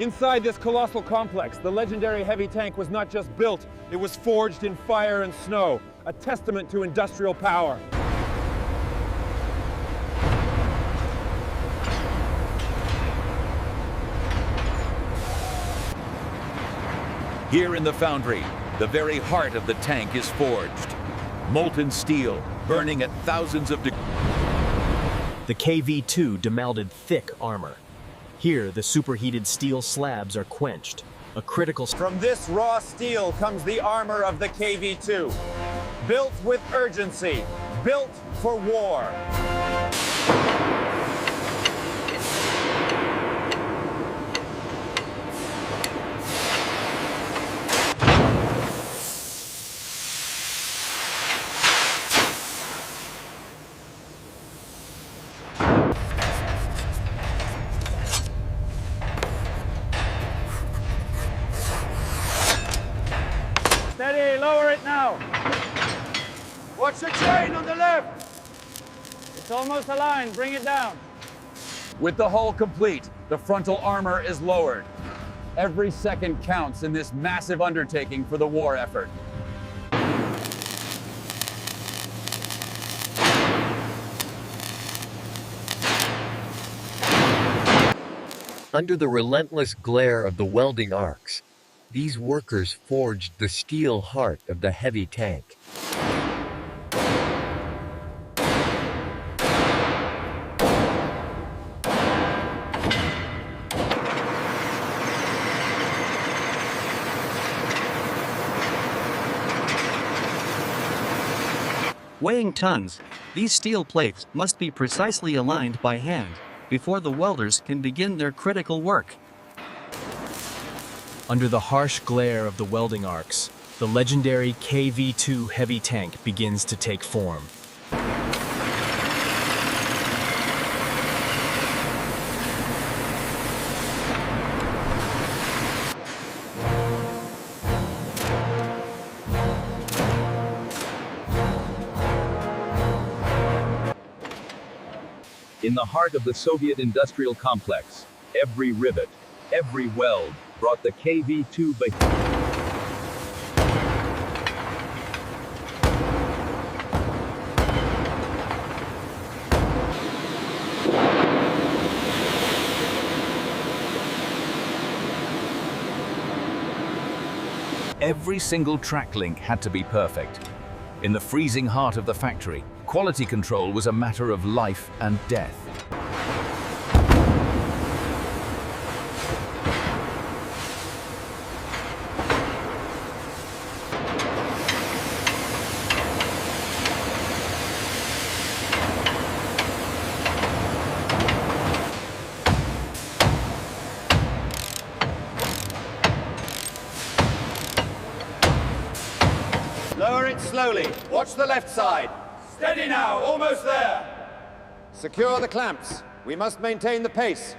Inside this colossal complex, the legendary heavy tank was not just built, it was forged in fire and snow, a testament to industrial power. Here in the foundry, the very heart of the tank is forged. Molten steel, burning at thousands of degrees. The KV-2 demolded thick armor. Here, the superheated steel slabs are quenched. A critical... From this raw steel comes the armor of the KV-2. Built with urgency, built for war. Steady, lower it now. Watch the chain on the left. It's almost aligned, bring it down. With the hull complete, the frontal armor is lowered. Every second counts in this massive undertaking for the war effort. Under the relentless glare of the welding arcs, these workers forged the steel heart of the heavy tank. Weighing tons, these steel plates must be precisely aligned by hand before the welders can begin their critical work. Under the harsh glare of the welding arcs, the legendary KV-2 heavy tank begins to take form. In the heart of the Soviet industrial complex, every rivet, every weld brought the KV-2 Every single track link had to be perfect. In the freezing heart of the factory, quality control was a matter of life and death. Lower it slowly. Watch the left side. Steady now, almost there. Secure the clamps. We must maintain the pace.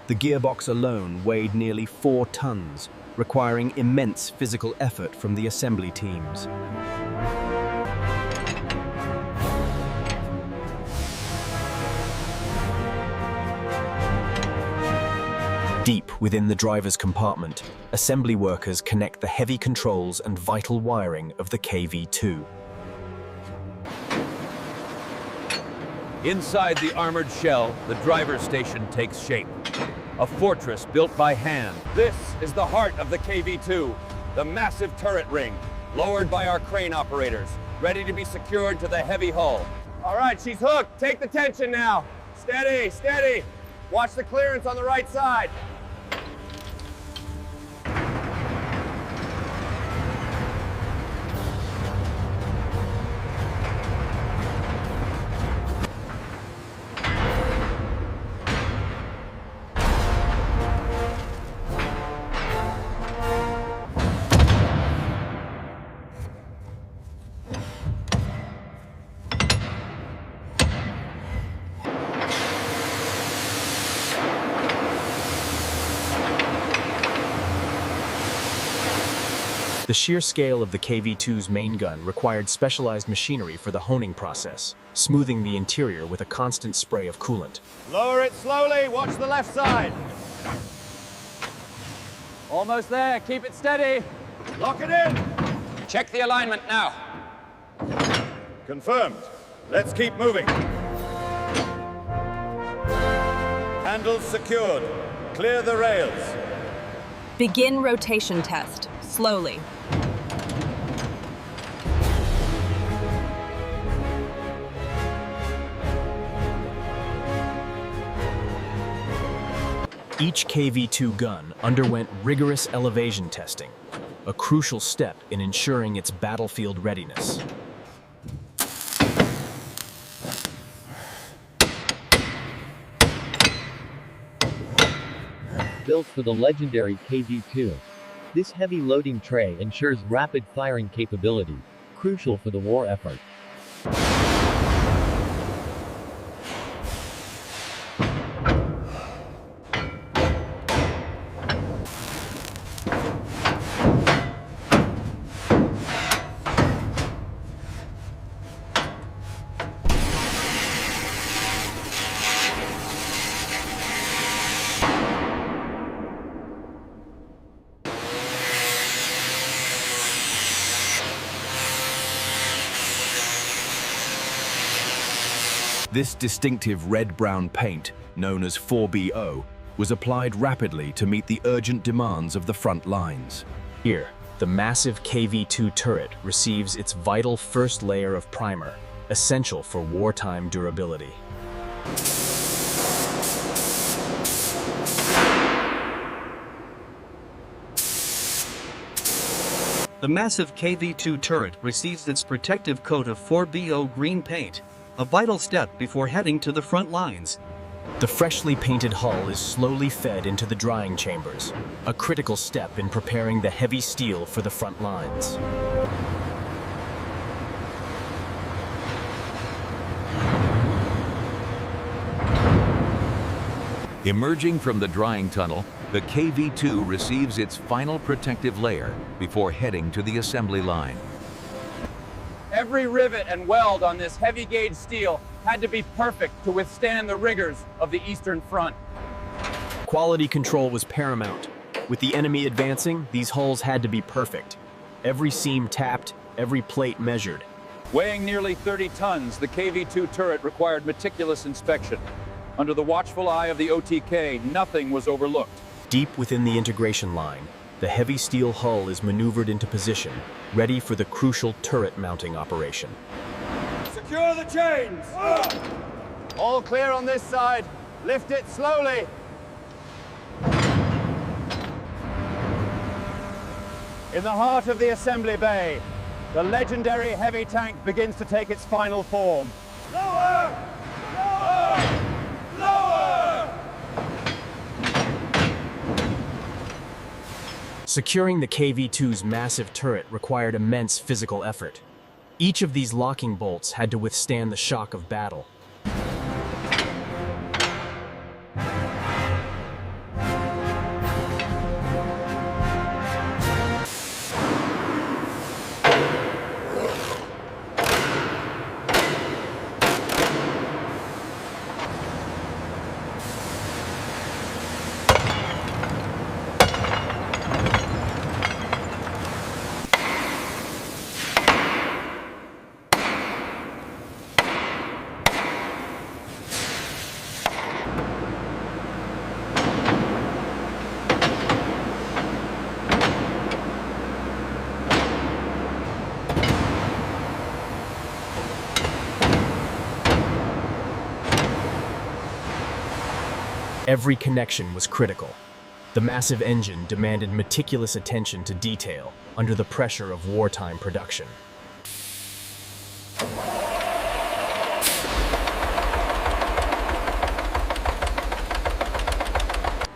The gearbox alone weighed nearly 4 tons, requiring immense physical effort from the assembly teams. Deep within the driver's compartment, assembly workers connect the heavy controls and vital wiring of the KV-2. Inside the armored shell, the driver's station takes shape. A fortress built by hand. This is the heart of the KV-2, the massive turret ring, lowered by our crane operators, ready to be secured to the heavy hull. All right, she's hooked. Take the tension now. Steady, steady. Watch the clearance on the right side. The sheer scale of the KV-2's main gun required specialized machinery for the honing process, smoothing the interior with a constant spray of coolant. Lower it slowly, watch the left side. Almost there, keep it steady. Lock it in. Check the alignment now. Confirmed. Let's keep moving. Handles secured. Clear the rails. Begin rotation test, slowly. Each KV-2 gun underwent rigorous elevation testing, a crucial step in ensuring its battlefield readiness. Built for the legendary KV-2. This heavy loading tray ensures rapid firing capability, crucial for the war effort. This distinctive red-brown paint, known as 4BO, was applied rapidly to meet the urgent demands of the front lines. Here, the massive KV-2 turret receives its vital first layer of primer, essential for wartime durability. The massive KV-2 turret receives its protective coat of 4BO green paint, a vital step before heading to the front lines. The freshly painted hull is slowly fed into the drying chambers, a critical step in preparing the heavy steel for the front lines. Emerging from the drying tunnel, the KV-2 receives its final protective layer before heading to the assembly line. Every rivet and weld on this heavy gauge steel had to be perfect to withstand the rigors of the Eastern Front. Quality control was paramount. With the enemy advancing, these hulls had to be perfect. Every seam tapped, every plate measured. Weighing nearly 30 tons, the KV-2 turret required meticulous inspection. Under the watchful eye of the OTK, nothing was overlooked. Deep within the integration line, the heavy steel hull is maneuvered into position, ready for the crucial turret mounting operation. Secure the chains! All clear on this side. Lift it slowly. In the heart of the assembly bay, the legendary heavy tank begins to take its final form. Lower! Lower! Lower! Securing the KV-2's massive turret required immense physical effort. Each of these locking bolts had to withstand the shock of battle. Every connection was critical. The massive engine demanded meticulous attention to detail under the pressure of wartime production.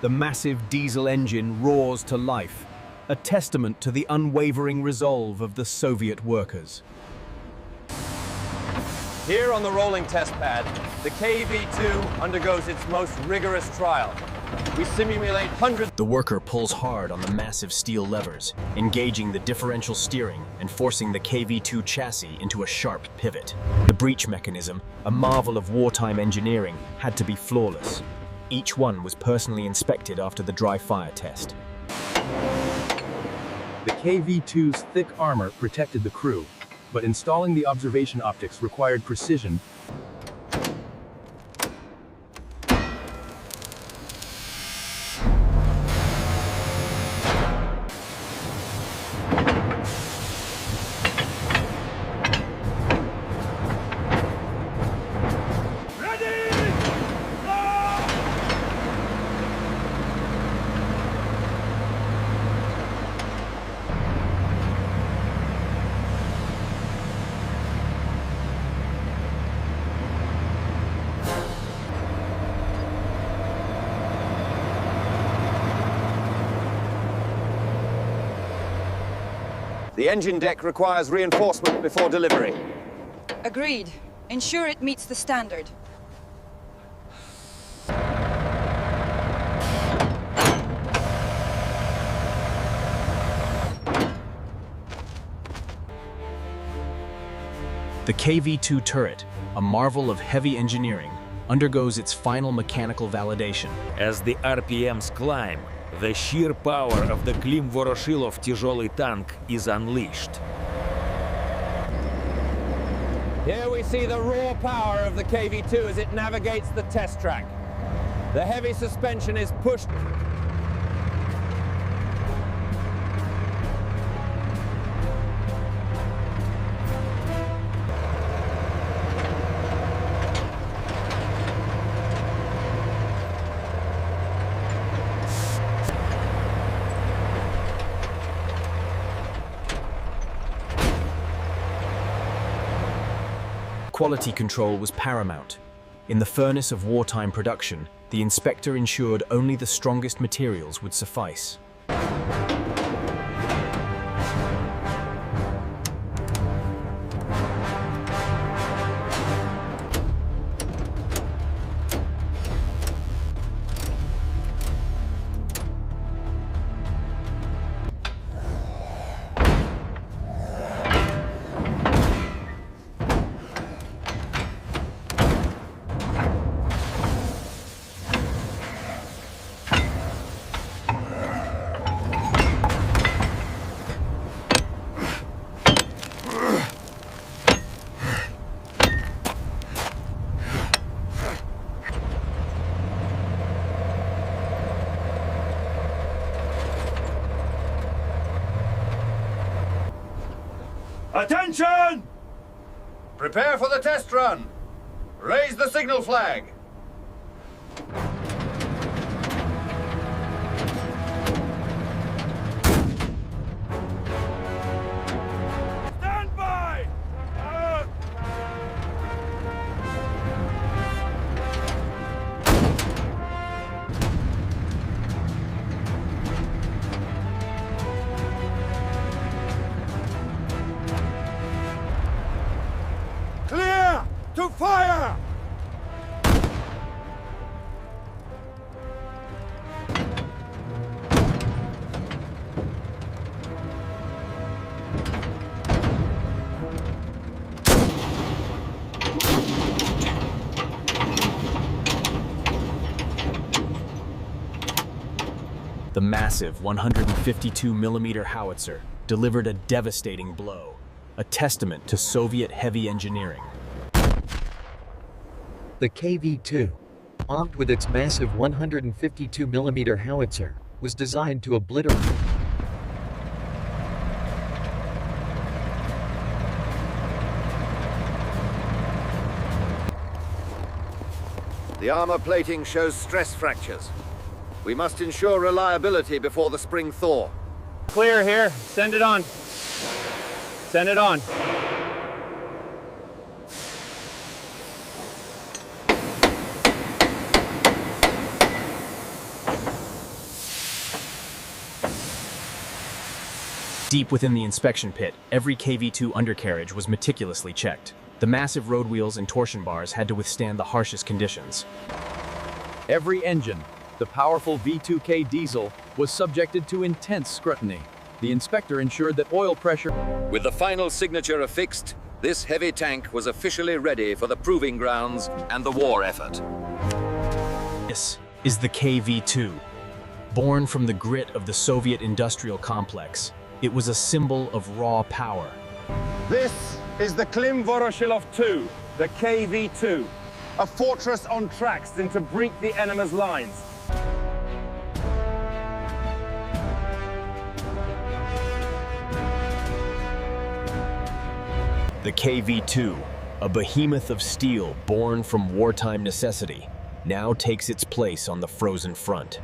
The massive diesel engine roars to life, a testament to the unwavering resolve of the Soviet workers. Here on the rolling test pad, the KV-2 undergoes its most rigorous trial. We simulate hundreds. The worker pulls hard on the massive steel levers, engaging the differential steering and forcing the KV2 chassis into a sharp pivot. The breech mechanism, a marvel of wartime engineering, had to be flawless. Each one was personally inspected after the dry fire test. The KV2's thick armor protected the crew, but installing the observation optics required precision. The engine deck requires reinforcement before delivery. Agreed. Ensure it meets the standard. The KV2 turret, a marvel of heavy engineering, undergoes its final mechanical validation. As the RPMs climb, the sheer power of the Klim Voroshilov тяжелый tank is unleashed. Here we see the raw power of the KV2 as it navigates the test track. The heavy suspension is pushed. Quality control was paramount. In the furnace of wartime production, the inspector ensured only the strongest materials would suffice. Attention! Prepare for the test run. Raise the signal flag. Stand by! Clear to fire! The massive 152mm howitzer delivered a devastating blow, a testament to Soviet heavy engineering. The KV2, armed with its massive 152mm howitzer, was designed to obliterate. The armor plating shows stress fractures. We must ensure reliability before the spring thaw. Clear here. Send it on. Send it on. Deep within the inspection pit, every KV2 undercarriage was meticulously checked. The massive road wheels and torsion bars had to withstand the harshest conditions. Every engine, The powerful V2K diesel was subjected to intense scrutiny. The inspector ensured that oil pressure. With the final signature affixed, this heavy tank was officially ready for the proving grounds and the war effort. This is the KV-2. Born from the grit of the Soviet industrial complex, it was a symbol of raw power. This is the Klim Voroshilov 2, the KV-2, a fortress on tracks designed to break the enemy's lines. The KV-2, a behemoth of steel born from wartime necessity, now takes its place on the frozen front.